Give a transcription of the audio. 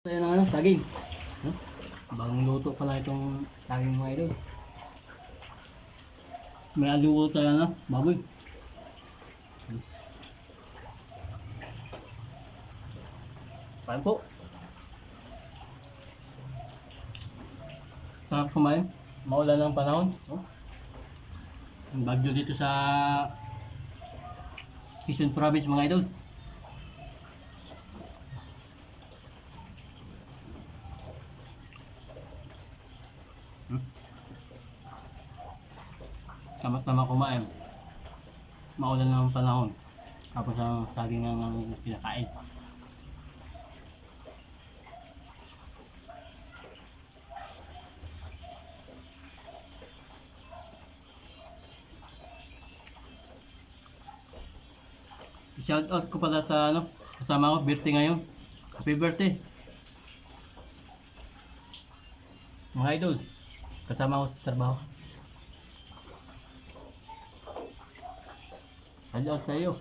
Ayan ang ano, saging. Huh? Bagong luto pala itong saging mga idol. May aluto tayo na, baboy. Kain po. Sarap kumain. Maulan ng panahon. Oh. Ang bagyo dito sa Quezon Province mga idol. Tama-tama kumain. Maulan ng panahon. Tapos ang saging ang pinakain. Shout out ko pala sa ano, kasama ko, birthday ngayon. Happy birthday. Mga idol, kasama ko sa trabaho. Shout out sa iyo.